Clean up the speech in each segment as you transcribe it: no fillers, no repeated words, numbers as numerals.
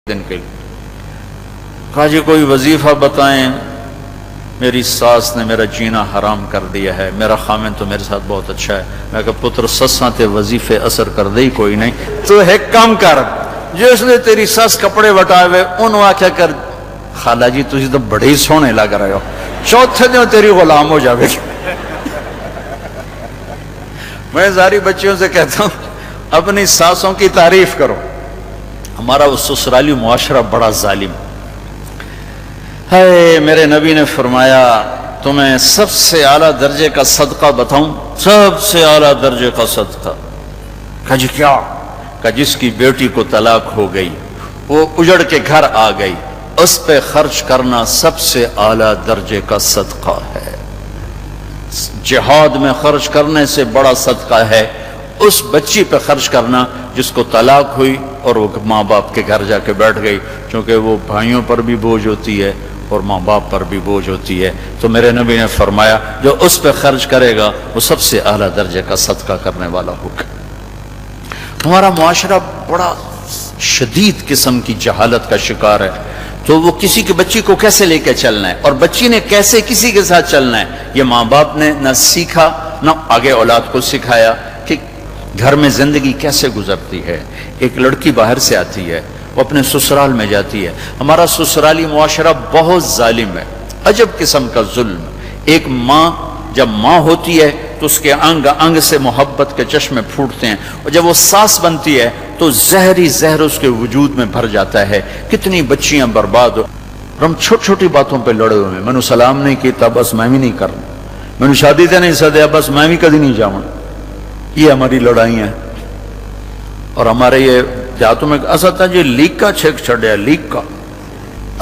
دن کے لیے کہا جی کوئی وظیفہ بتائیں، میری ساس نے میرا جینا حرام کر دیا ہے، میرا خامن تو میرے ساتھ بہت اچھا ہے۔ میں کہا پتر سساں تے وظیفے اثر کر دے ہی کوئی نہیں، تو ایک کام کر، جس نے تیری سس کپڑے وٹائے ہوئے انہوں آکھیا کر خالہ جی تجھے تو بڑے ہی سونے لگ رہے ہو، چوتھے دن تیری غلام ہو جاوے گی۔ میں ساری بچیوں سے کہتا ہوں اپنی ساسوں کی تعریف کرو۔ ہمارا وہ سسرالی معاشرہ بڑا ظالم ہے۔ میرے نبی نے فرمایا تمہیں سب سے اعلیٰ درجے کا صدقہ بتاؤں؟ سب سے اعلیٰ درجے کا صدقہ؟ کہا جی کیا؟ کہا جس کی بیٹی کو طلاق ہو گئی، وہ اجڑ کے گھر آ گئی، اس پہ خرچ کرنا سب سے اعلیٰ درجے کا صدقہ ہے۔ جہاد میں خرچ کرنے سے بڑا صدقہ ہے اس بچی پہ خرچ کرنا جس کو طلاق ہوئی اور وہ ماں باپ کے گھر جا کے بیٹھ گئی، چونکہ وہ بھائیوں پر بھی بوجھ ہوتی ہے اور ماں باپ پر بھی بوجھ ہوتی ہے۔ تو میرے نبی نے فرمایا جو اس پہ خرچ کرے گا وہ سب سے اعلیٰ درجے کا صدقہ کرنے والا ہوگا۔ ہمارا معاشرہ بڑا شدید قسم کی جہالت کا شکار ہے، تو وہ کسی کی بچی کو کیسے لے کے چلنا ہے اور بچی نے کیسے کسی کے ساتھ چلنا ہے، یہ ماں باپ نے نہ سیکھا نہ آگے اولاد کو سکھایا کہ گھر میں زندگی کیسے گزرتی ہے۔ ایک لڑکی باہر سے آتی ہے، وہ اپنے سسرال میں جاتی ہے۔ ہمارا سسرالی معاشرہ بہت ظالم ہے، عجب قسم کا ظلم۔ ایک ماں جب ماں ہوتی ہے تو اس کے انگ انگ سے محبت کے چشمے پھوٹتے ہیں، اور جب وہ ساس بنتی ہے تو زہری زہر اس کے وجود میں بھر جاتا ہے۔ کتنی بچیاں برباد ہو، اور ہم چھوٹی چھوٹی باتوں پہ لڑے ہوئے ہیں۔ میں نے سلام نہیں کیتا بس میں بھی نہیں کرنا، میں نے شادی تے نہیں سدیا بس میں بھی کدی نہیں جاؤں۔ یہ ہماری لڑائیاں ہیں۔ اور ہمارے یہ جاتوں میں اصل تھا جی لیک کا چھک چھڑیا، لیک کا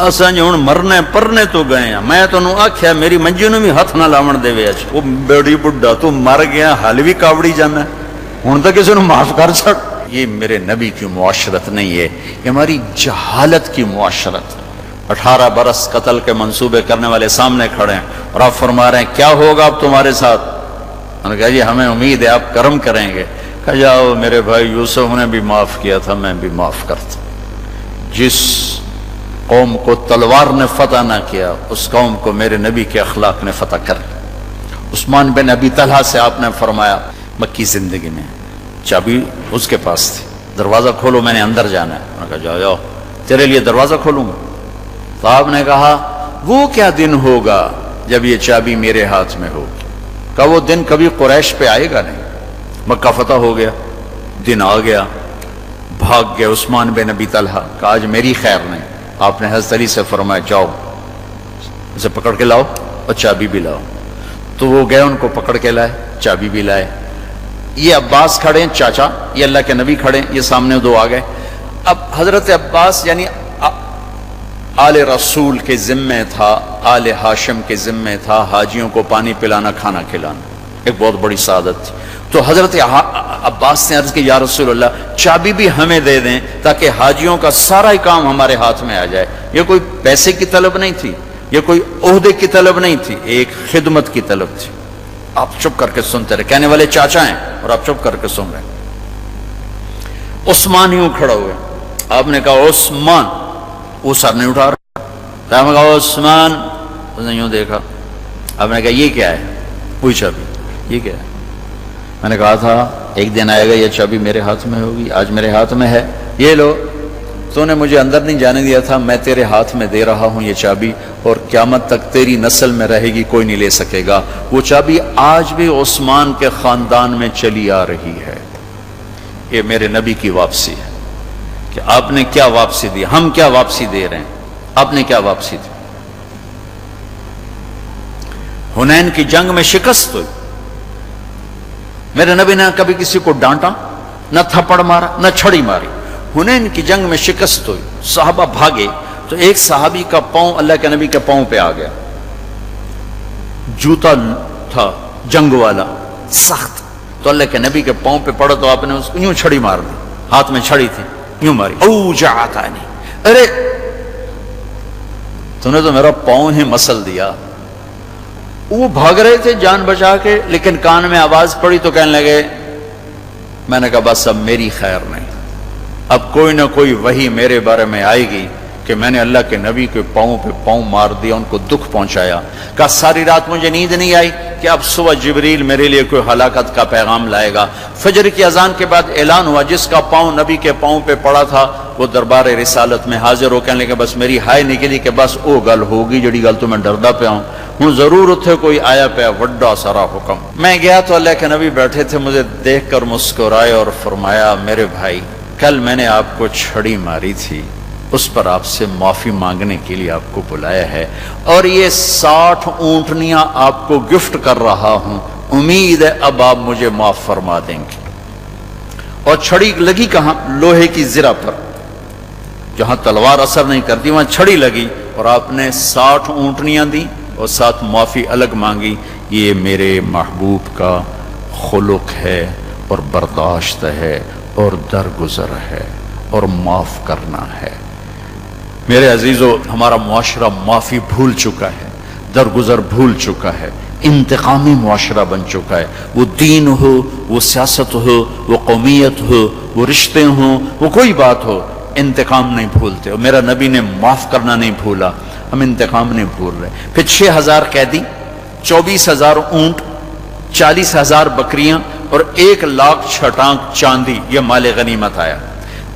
اصل جی ہوں مرنے پرنے تو گئے ہیں۔ میں تو آخیا میری منجی نے بھی ہاتھ نہ لاون دے وے، وہ بیڑی بڈھا تو مر گیا حال بھی کاوڑی جانا ہے، ہوں تو کسی نے معاف کر چھڑ۔ یہ میرے نبی کی معاشرت نہیں ہے، یہ ہماری جہالت کی معاشرت۔ 18 برس قتل کے منصوبے کرنے والے سامنے کھڑے ہیں اور آپ فرما رہے ہیں کیا ہوگا اب تمہارے ساتھ؟ انہوں نے کہا جی ہمیں امید ہے آپ کرم کریں گے۔ کہا جاؤ میرے بھائی یوسف نے بھی معاف کیا تھا، میں بھی معاف کرتا۔ جس قوم کو تلوار نے فتح نہ کیا اس قوم کو میرے نبی کے اخلاق نے فتح کر لیا۔ عثمان بن ابی طلحہ سے آپ نے فرمایا مکی زندگی میں چابی اس کے پاس تھی، دروازہ کھولو میں نے اندر جانا ہے۔ انہوں نے کہا جاؤ جاؤ تیرے لیے دروازہ کھولوں گا۔ تو آپ نے کہا وہ کیا دن ہوگا جب یہ چابی میرے ہاتھ میں ہوگی؟ کہا وہ دن کبھی قریش پہ آئے گا نہیں۔ مکہ فتح ہو گیا، دن آ گیا، بھاگ گیا عثمان بن ابی طلحہ، کہا آج میری خیر نہیں۔ آپ نے حضرت علی سے فرمایا جاؤ اسے پکڑ کے لاؤ اور چابی بھی لاؤ۔ تو وہ گئے ان کو پکڑ کے لائے، چابی بھی لائے۔ یہ عباس کھڑے ہیں چاچا، یہ اللہ کے نبی کھڑے ہیں، یہ سامنے دو آ گئے۔ اب حضرت عباس یعنی آل رسول کے ذمے تھا، آل ہاشم کے ذمے تھا حاجیوں کو پانی پلانا کھانا کھلانا، ایک بہت بڑی سعادت تھی۔ تو حضرت عباس نے عرض کی یا رسول اللہ چابی بھی ہمیں دے دیں تاکہ حاجیوں کا سارا ہی کام ہمارے ہاتھ میں آ جائے۔ یہ کوئی پیسے کی طلب نہیں تھی، یہ کوئی عہدے کی طلب نہیں تھی، ایک خدمت کی طلب تھی۔ آپ چپ کر کے سنتے رہے، کہنے والے چاچا ہیں اور آپ چپ کر کے سن رہے۔ عثمان ہی کھڑا ہوئے، آپ نے کہا عثمان، وہ سر نہیں اٹھا رہا۔ آپ نے کہا عثمان، اس نے یوں دیکھا۔ آپ نے کہا یہ کیا ہے؟ وہی چابی، یہ کیا ہے؟ میں نے کہا تھا ایک دن آئے گا یہ چابی میرے ہاتھ میں ہوگی، آج میرے ہاتھ میں ہے، یہ لو، تو نے مجھے اندر نہیں جانے دیا تھا، میں تیرے ہاتھ میں دے رہا ہوں یہ چابی، اور قیامت تک تیری نسل میں رہے گی، کوئی نہیں لے سکے گا۔ وہ چابی آج بھی عثمان کے خاندان میں چلی آ رہی ہے۔ یہ میرے نبی کی واپسی ہے کہ آپ نے کیا واپسی دی، ہم کیا واپسی دے رہے ہیں، آپ نے کیا واپسی دی۔ حنین کی جنگ میں شکست ہوئی، میرے نبی نے کبھی کسی کو ڈانٹا، نہ تھپڑ مارا، نہ چھڑی ماری۔ حنین کی جنگ میں شکست ہوئی، صحابہ بھاگے تو ایک صحابی کا پاؤں اللہ کے نبی کے پاؤں پہ آ گیا، جوتا تھا جنگ والا سخت، تو اللہ کے نبی کے پاؤں پہ پڑا تو آپ نے اس کو یوں چھڑی مار دی، ہاتھ میں چھڑی تھی، یوں ماری، اوجعتنی، ارے تو نے تو میرا پاؤں ہی مسل دیا۔ وہ بھاگ رہے تھے جان بچا کے، لیکن کان میں آواز پڑی تو کہنے لگے، میں نے کہا بس اب میری خیر نہیں، اب کوئی نہ کوئی وحی میرے بارے میں آئے گی کہ میں نے اللہ کے نبی کے پاؤں پہ پاؤں مار دیا، ان کو دکھ پہنچایا۔ کہا ساری رات مجھے نیند نہیں آئی کہ اب صبح جبریل میرے لیے کوئی ہلاکت کا پیغام لائے گا۔ فجر کی اذان کے بعد اعلان ہوا جس کا پاؤں نبی کے پاؤں پہ پڑا تھا وہ دربار رسالت میں حاضر ہو، کہنے لگے بس میری ہائے نکلی کہ بس او گل ہوگی جڑی گل تو میں ڈردا پیا ہوں ضرور اتھے کوئی آیا پیا وڈا سارا حکم۔ میں گیا تو اللہ کے نبی بیٹھے تھے، مجھے دیکھ کر مسکرائے اور فرمایا میرے بھائی کل میں نے آپ کو چھڑی ماری تھی، اس پر آپ سے معافی مانگنے کے لیے آپ کو بلایا ہے، اور یہ 60 اونٹنیاں آپ کو گفٹ کر رہا ہوں، امید ہے اب آپ مجھے معاف فرما دیں گے۔ اور چھڑی لگی کہاں؟ لوہے کی زرہ پر، جہاں تلوار اثر نہیں کرتی وہاں چھڑی لگی، اور آپ نے 60 اونٹنیاں دی اور ساتھ معافی الگ مانگی۔ یہ میرے محبوب کا خلق ہے اور برداشت ہے اور درگزر ہے اور معاف کرنا ہے۔ میرے عزیزو، ہمارا معاشرہ معافی بھول چکا ہے، درگزر بھول چکا ہے، انتقامی معاشرہ بن چکا ہے۔ وہ دین ہو، وہ سیاست ہو، وہ قومیت ہو، وہ رشتے ہوں، وہ کوئی بات ہو، انتقام نہیں بھولتے۔ اور میرا نبی نے معاف کرنا نہیں بھولا، ہم انتقام نہیں بھول رہے۔ پھر 6000 قیدی، 24,000 اونٹ، 40,000 بکریاں اور 1,00,000 چھٹانک چاندی، یہ مال غنیمت آیا۔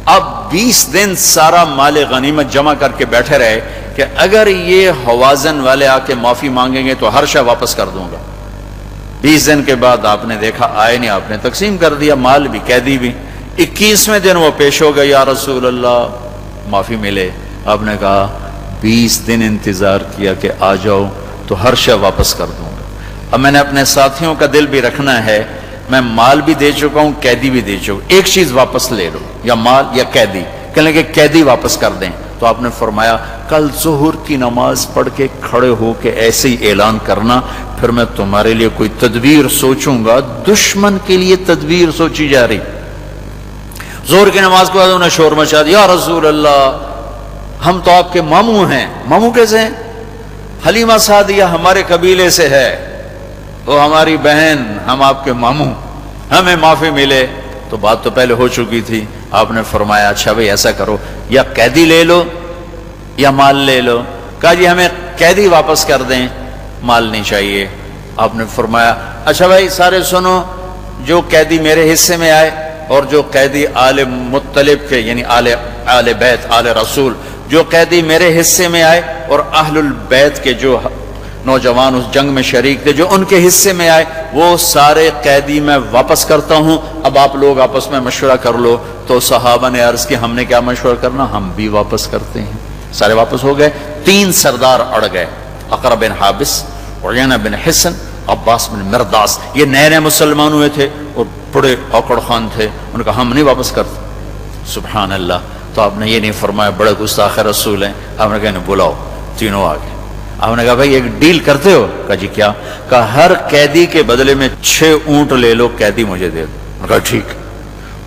اب 20 دن سارا مال غنیمت جمع کر کے بیٹھے رہے کہ اگر یہ حوازن والے آ کے معافی مانگیں گے تو ہر شے واپس کر دوں گا۔ 20 دن کے بعد آپ نے دیکھا آئے نہیں، آپ نے تقسیم کر دیا، مال بھی قیدی بھی۔ 21ویں دن وہ پیش ہو گئے، یا رسول اللہ معافی ملے۔ آپ نے کہا 20 دن انتظار کیا کہ آ جاؤ تو ہر شے واپس کر دوں گا۔ اب میں نے اپنے ساتھیوں کا دل بھی رکھنا ہے، میں مال بھی دے چکا ہوں، قیدی بھی دے چکا ہوں، ایک چیز واپس لے لو، یا مال یا قیدی۔ کہنے لگے قیدی واپس کر دیں۔ تو آپ نے فرمایا کل ظہر کی نماز پڑھ کے کھڑے ہو کے ایسے ہی اعلان کرنا، پھر میں تمہارے لیے کوئی تدبیر سوچوں گا۔ دشمن کے لیے تدبیر سوچی جا رہی۔ ظہر کی نماز کے بعد انہوں نے شور مچا دیا، یا رسول اللہ ہم تو آپ کے ماموں ہیں۔ ماموں کیسے ہیں؟ حلیمہ سعدیہ ہمارے قبیلے سے ہے، وہ ہماری بہن، ہم آپ کے ماموں، ہمیں معافی ملے۔ تو بات تو پہلے ہو چکی تھی۔ آپ نے فرمایا اچھا بھئی ایسا کرو، یا قیدی لے لو یا مال لے لو۔ کہا جی ہمیں قیدی واپس کر دیں، مال نہیں چاہیے۔ آپ نے فرمایا اچھا بھائی سارے سنو، جو قیدی میرے حصے میں آئے اور جو قیدی آل مطلب کے یعنی آل بیت آل رسول، جو قیدی میرے حصے میں آئے اور اہل البیت کے جو نوجوان اس جنگ میں شریک تھے جو ان کے حصے میں آئے، وہ سارے قیدی میں واپس کرتا ہوں۔ اب آپ لوگ آپس میں مشورہ کر لو۔ تو صحابہ نے عرض کی ہم نے کیا مشورہ کرنا، ہم بھی واپس کرتے ہیں۔ سارے واپس ہو گئے۔ 3 سردار اڑ گئے، اقرا بن حابس، عیینہ بن حصن، عباس بن مرداس۔ یہ نئے نئے مسلمان ہوئے تھے اور بڑے اوکڑ خان تھے، انہوں نے کہا ہم نہیں واپس کرتے۔ سبحان اللہ۔ تو آپ نے یہ نہیں فرمایا بڑے گستاخ رسول ہیں، آپ نے کہا بلاؤ، تینوں آ گئے۔ آپ نے کہا بھائی ایک ڈیل کرتے ہو؟ کہا جی کیا؟ کہا ہر قیدی کے بدلے میں 6 اونٹ لے لو، قیدی مجھے دے دو۔ کہا ٹھیک۔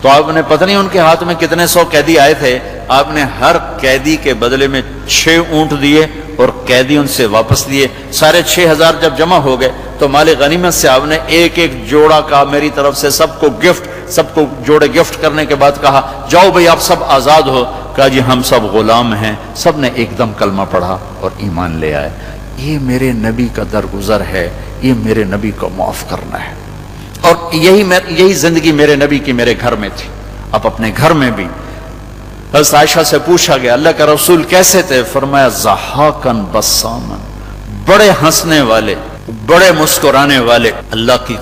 تو آپ نے پتہ نہیں ان کے ہاتھ میں کتنے 100 قیدی آئے تھے، آپ نے ہر قیدی کے بدلے میں 6 اونٹ دیے اور قیدی ان سے واپس لیے۔ سارے 6000 جب جمع ہو گئے تو مال غنیمت سے آپ نے ایک ایک جوڑا کا میری طرف سے سب کو گفٹ، سب کو جوڑے گفٹ کرنے کے بعد کہا جاؤ بھئی آپ سب آزاد ہو۔ کہا جی ہم سب غلام ہیں۔ سب نے ایک دم کلمہ پڑھا اور ایمان لے آئے۔ یہ میرے نبی کا درگزر ہے، یہ میرے نبی کو معاف کرنا ہے۔ اور یہی زندگی میرے نبی کی میرے گھر میں تھی۔ اب اپنے گھر میں بھی حضرت عائشہ سے پوچھا گیا اللہ کا رسول کیسے تھے؟ فرمایا ضحاکن بسامن، بڑے ہنسنے والے، بڑے مسکرانے والے۔ اللہ کی